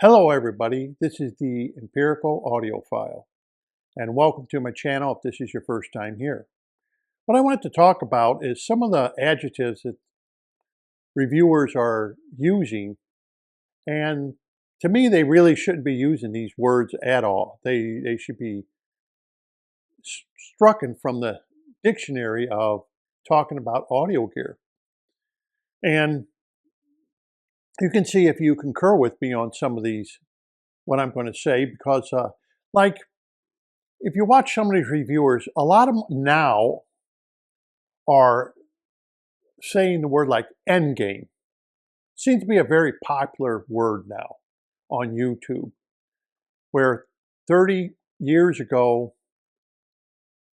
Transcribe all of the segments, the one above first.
Hello everybody, this is the Empirical Audiophile, and welcome to my channel if this is your first time here. What I wanted to talk about is some of the adjectives that reviewers are using, and to me they really shouldn't be using these words at all. They should be strucken from the dictionary of talking about audio gear. And you can see if you concur with me on some of these, what I'm going to say, because like if you watch some of these reviewers, a lot of them now are saying the word like endgame. Seems to be a very popular word now on YouTube, where 30 years ago,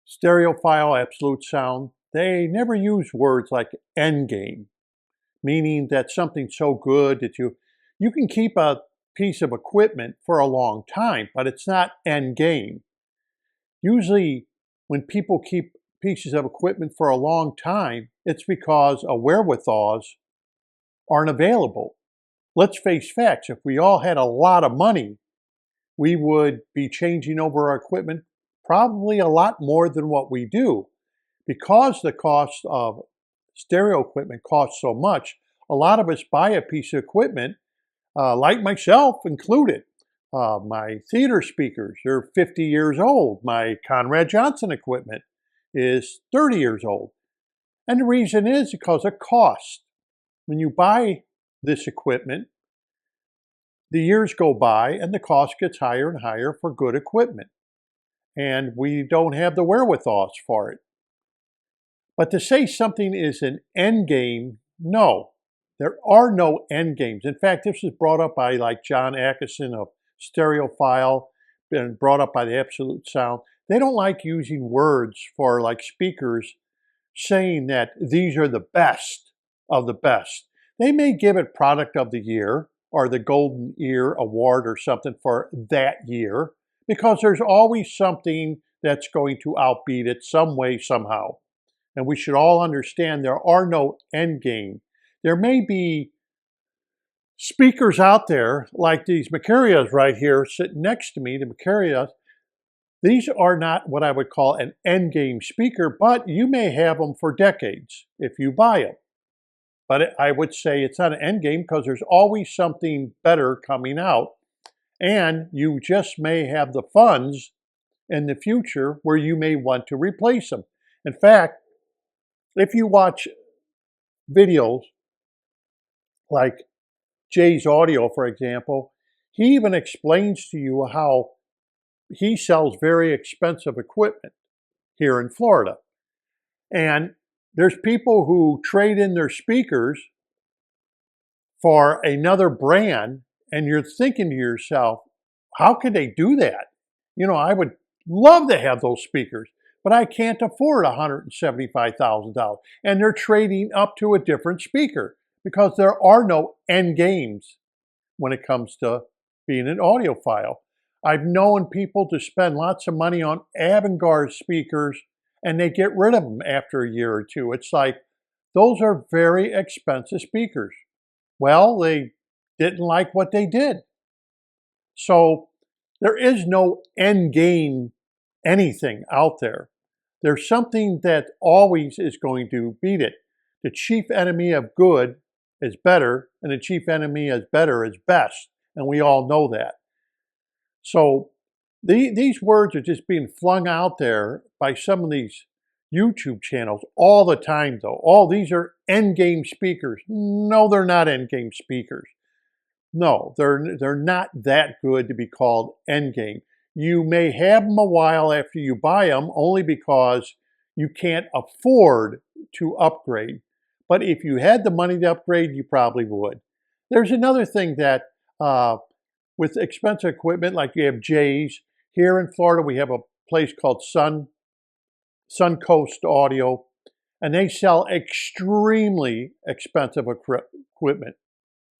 Stereophile, Absolute Sound, they never used words like endgame, meaning that something's so good that you can keep a piece of equipment for a long time, but it's not endgame. Usually when people keep pieces of equipment for a long time, it's because wherewithals aren't available. Let's face facts, if we all had a lot of money, we would be changing over our equipment probably a lot more than what we do. Because the cost of stereo equipment costs so much, a lot of us buy a piece of equipment, like myself included. My theater speakers, they're 50 years old. My Conrad Johnson equipment is 30 years old. And the reason is because of cost. When you buy this equipment, the years go by and the cost gets higher and higher for good equipment. And we don't have the wherewithals for it. But to say something is an end game, no. There are no end games. In fact, this was brought up by like John Atkinson of Stereophile, been brought up by the Absolute Sound. They don't like using words for like speakers saying that these are the best of the best. They may give it product of the year or the golden ear award or something for that year, because there's always something that's going to outbeat it some way, somehow. And we should all understand there are no end game. There may be speakers out there like these Macarias right here sitting next to me, the Macarias. These are not what I would call an end game speaker, but you may have them for decades if you buy them. But I would say it's not an end game because there's always something better coming out. And you just may have the funds in the future where you may want to replace them. In fact, if you watch videos like Jay's Audio, for example, he even explains to you how he sells very expensive equipment here in Florida. And there's people who trade in their speakers for another brand, and you're thinking to yourself, how could they do that? You know, I would love to have those speakers, but I can't afford $175,000. And they're trading up to a different speaker because there are no end games when it comes to being an audiophile. I've known people to spend lots of money on avant-garde speakers and they get rid of them after a year or two. It's like, those are very expensive speakers. Well, they didn't like what they did. So there is no end game anything out there. There's something that always is going to beat it. The chief enemy of good is better, and the chief enemy of better is best. And we all know that. So these words are just being flung out there by some of these YouTube channels all the time, though. Oh, these are endgame speakers. No, they're not endgame speakers. No, they're not that good to be called endgame. You may have them a while after you buy them, only because you can't afford to upgrade. But if you had the money to upgrade, you probably would. There's another thing that with expensive equipment, like you have Jay's. Here in Florida, we have a place called Suncoast Audio, and they sell extremely expensive equipment,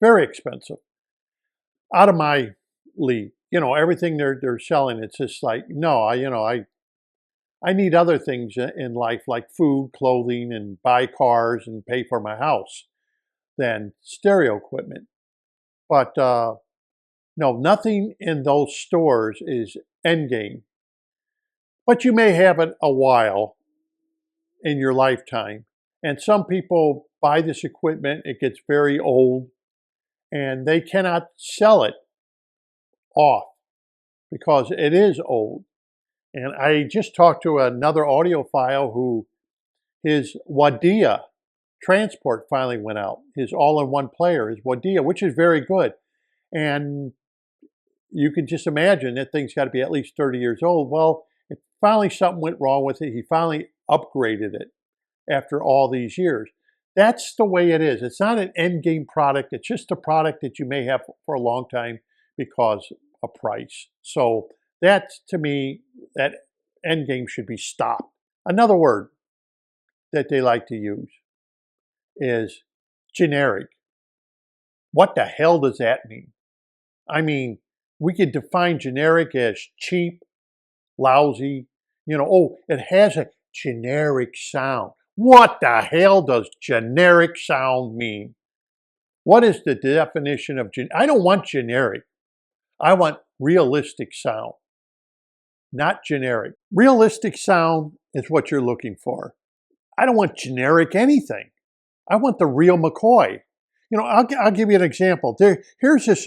very expensive, out of my league. You know, everything they're selling, it's just like, no, I need other things in life like food, clothing, and buy cars and pay for my house than stereo equipment. But No, nothing in those stores is endgame. But you may have it a while in your lifetime. And some people buy this equipment, it gets very old, and they cannot sell it off because it is old. And I just talked to another audiophile who his Wadia transport finally went out. His all-in-one player, his Wadia, which is very good. And you can just imagine that thing's got to be at least 30 years old. Well, finally something went wrong with it. He finally upgraded it after all these years. That's the way it is. It's not an end game product. It's just a product that you may have for a long time because of price. So that's, to me, that end game should be stopped. Another word that they like to use is generic. What the hell does that mean? I mean, we could define generic as cheap, lousy, oh, it has a generic sound. What the hell does generic sound mean? What is the definition of I don't want generic. I want realistic sound, not generic. Realistic sound is what you're looking for. I don't want generic anything. I want the real McCoy. I'll give you an example. Here's this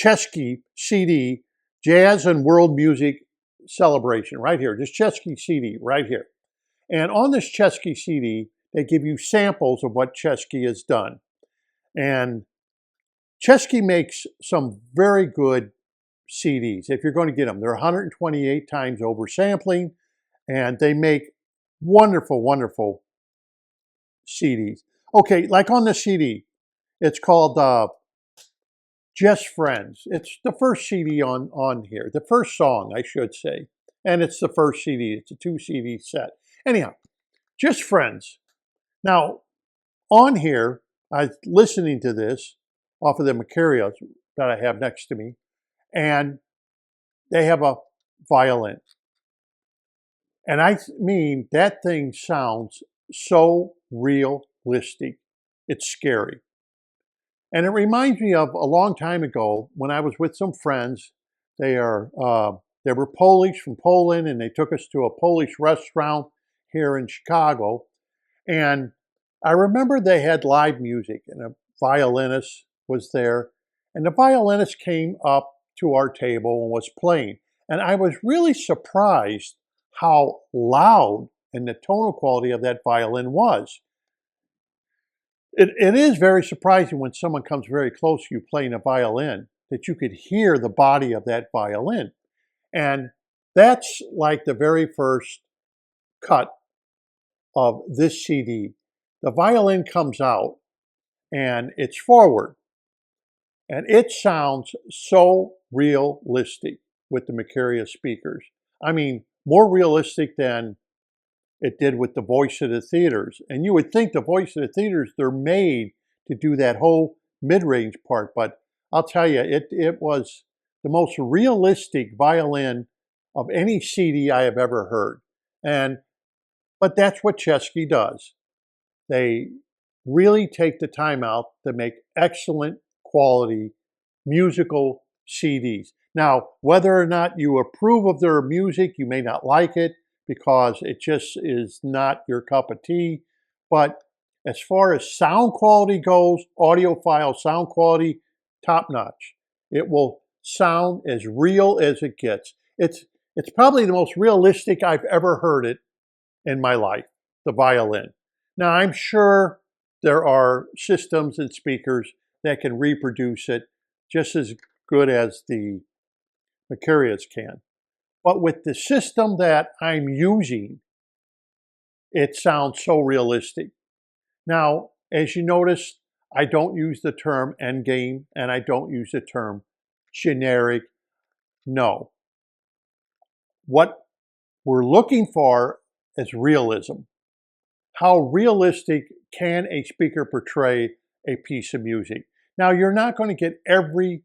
Chesky CD, Jazz and World Music Celebration, right here. This Chesky CD, right here. And on this Chesky CD, they give you samples of what Chesky has done. And Chesky makes some very good CDs, if you're going to get them. They're 128 times over sampling, and they make wonderful, wonderful CDs. Okay, like on the CD, it's called Just Friends. It's the first CD on here, the first song, I should say. And it's the first CD. It's a 2 CD set. Anyhow, Just Friends. Now, on here, I was listening to this off of the Macarios that I have next to me, and they have a violin. And I mean, that thing sounds so realistic. It's scary. And it reminds me of a long time ago when I was with some friends. They were Polish from Poland, and they took us to a Polish restaurant here in Chicago. And I remember they had live music, and a violinist was there. And the violinist came up to our table and was playing. And I was really surprised how loud and the tonal quality of that violin was. It is very surprising when someone comes very close to you playing a violin that you could hear the body of that violin. And that's like the very first cut of this CD. The violin comes out and it's forward. And it sounds so realistic with the Macaria speakers. I mean, more realistic than it did with the voice of the theaters. And you would think the voice of the theaters, they're made to do that whole mid-range part. But I'll tell you, it was the most realistic violin of any CD I have ever heard. But that's what Chesky does. They really take the time out to make excellent quality musical CDs. Now, whether or not you approve of their music, you may not like it because it just is not your cup of tea. But as far as sound quality goes, audiophile sound quality, top notch. It will sound as real as it gets. It's probably the most realistic I've ever heard it in my life, the violin. Now, I'm sure there are systems and speakers that can reproduce it just as good as the Macarias can. But with the system that I'm using, it sounds so realistic. Now, as you notice, I don't use the term endgame and I don't use the term generic. No. What we're looking for is realism. How realistic can a speaker portray a piece of music? Now, you're not going to get every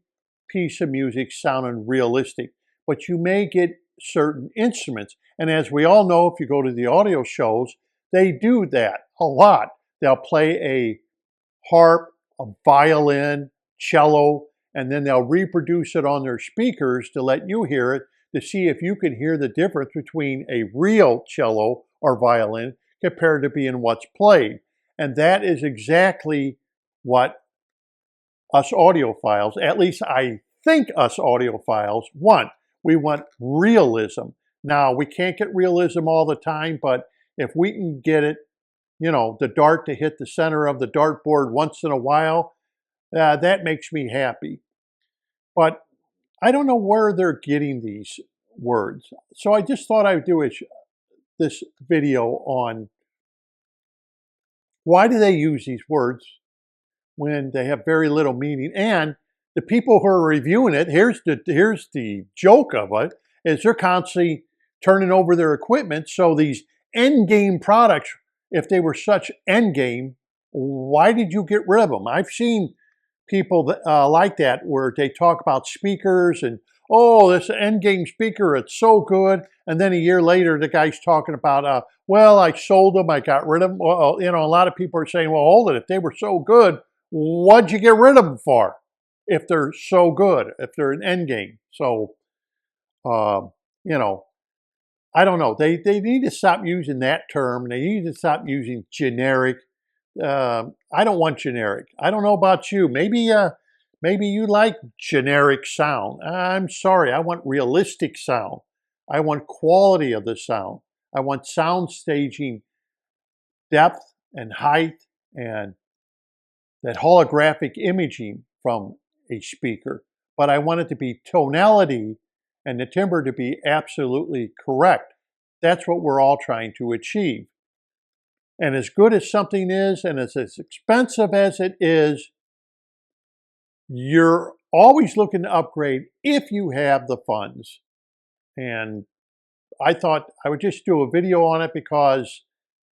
piece of music sounding realistic, but you may get certain instruments. And as we all know, if you go to the audio shows, they do that a lot. They'll play a harp, a violin, cello, and then they'll reproduce it on their speakers to let you hear it to see if you can hear the difference between a real cello or violin compared to being what's played. And that is exactly what us audiophiles, at least I think us audiophiles, want. We want realism. Now, we can't get realism all the time, but if we can get it, the dart to hit the center of the dartboard once in a while, that makes me happy. But I don't know where they're getting these words. So I just thought I would do this video on why do they use these words when they have very little meaning. And the people who are reviewing it, here's the joke of it, is they're constantly turning over their equipment. So these endgame products, if they were such endgame, why did you get rid of them? I've seen people that, like that, where they talk about speakers and, oh, this endgame speaker, it's so good. And then a year later, the guy's talking about, well, I sold them, I got rid of them. Well, a lot of people are saying, well, hold it, if they were so good, what'd you get rid of them for? If they're so good, if they're an endgame. So, I don't know. They need to stop using that term. They need to stop using generic. I don't want generic. I don't know about you. Maybe you like generic sound. I'm sorry. I want realistic sound. I want quality of the sound. I want sound staging depth and height and that holographic imaging from a speaker. But I want it to be tonality and the timbre to be absolutely correct. That's what we're all trying to achieve. And as good as something is, and as expensive as it is, you're always looking to upgrade if you have the funds. And I thought I would just do a video on it because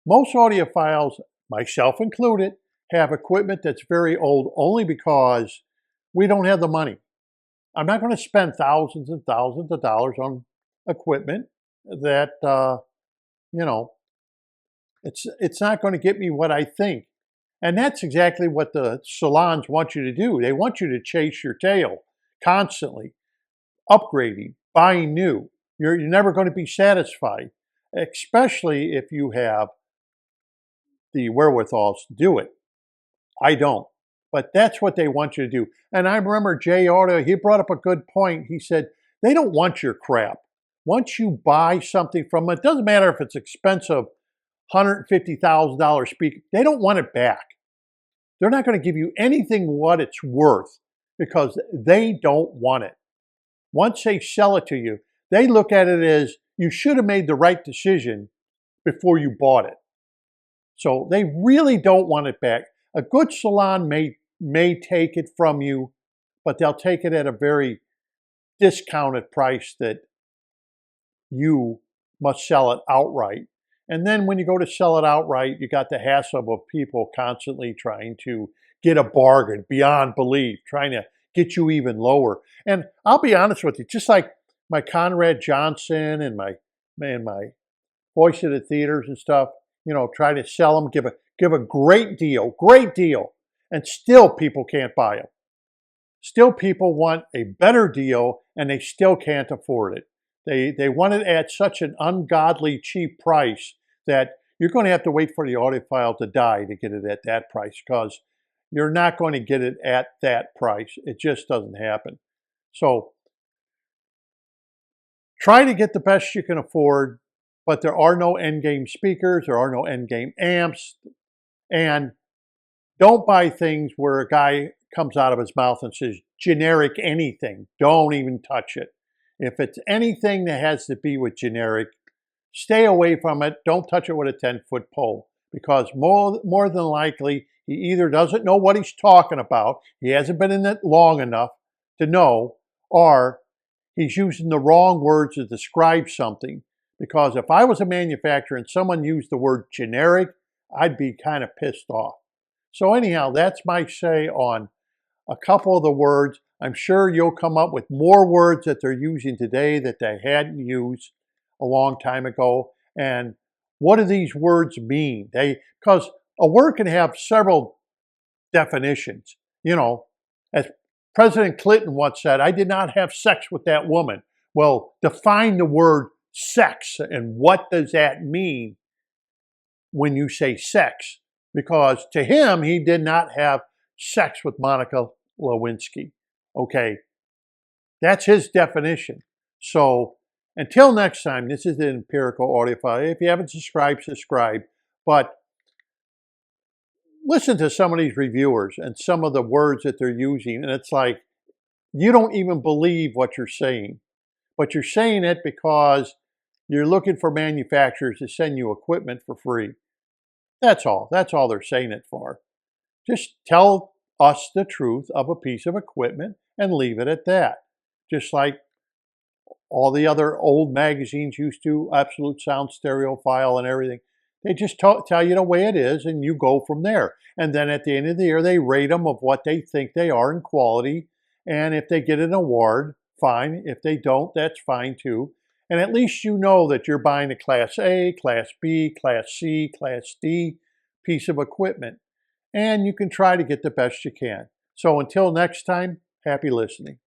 most audiophiles, myself included, have equipment that's very old only because we don't have the money. I'm not going to spend thousands and thousands of dollars on equipment that, it's not going to get me what I think. And that's exactly what the salons want you to do. They want you to chase your tail constantly, upgrading, buying new. You're never going to be satisfied, especially if you have the wherewithal to do it. I don't. But that's what they want you to do. And I remember Jay Audio, he brought up a good point. He said, they don't want your crap. Once you buy something from it, doesn't matter if it's expensive, $150,000 speaker, they don't want it back. They're not going to give you anything what it's worth because they don't want it. Once they sell it to you, they look at it as you should have made the right decision before you bought it. So they really don't want it back. A good salon may take it from you, but they'll take it at a very discounted price that you must sell it outright. And then when you go to sell it outright, you got the hassle of people constantly trying to get a bargain beyond belief, trying to get you even lower. And I'll be honest with you, just like my Conrad Johnson and my Voice of the Theaters and stuff, try to sell them, give a great deal, and still people can't buy them. Still people want a better deal and they still can't afford it. They want it at such an ungodly cheap price that you're going to have to wait for the audiophile to die to get it at that price because you're not going to get it at that price. It just doesn't happen. So try to get the best you can afford, but there are no endgame speakers, there are no endgame amps, and don't buy things where a guy comes out of his mouth and says generic anything. Don't even touch it. If it's anything that has to be with generic, stay away from it. Don't touch it with a 10-foot pole because more than likely he either doesn't know what he's talking about, he hasn't been in it long enough to know, or he's using the wrong words to describe something. Because if I was a manufacturer and someone used the word generic, I'd be kind of pissed off. So anyhow, that's my say on a couple of the words. I'm sure you'll come up with more words that they're using today that they hadn't used a long time ago. And what do these words mean? Because a word can have several definitions. As President Clinton once said, "I did not have sex with that woman." Well, define the word sex and what does that mean when you say sex? Because to him, he did not have sex with Monica Lewinsky. Okay, that's his definition. So until next time, this is the Empirical Audiophile. If you haven't subscribed, subscribe. But listen to some of these reviewers and some of the words that they're using, and it's like, you don't even believe what you're saying. But you're saying it because you're looking for manufacturers to send you equipment for free. That's all. That's all they're saying it for. Just tell us the truth of a piece of equipment and leave it at that. Just like all the other old magazines used to, Absolute Sound, Stereophile, and everything. They just tell you the way it is, and you go from there. And then at the end of the year, they rate them of what they think they are in quality. And if they get an award, fine. If they don't, that's fine too. And at least you know that you're buying a Class A, Class B, Class C, Class D piece of equipment. And you can try to get the best you can. So until next time, happy listening.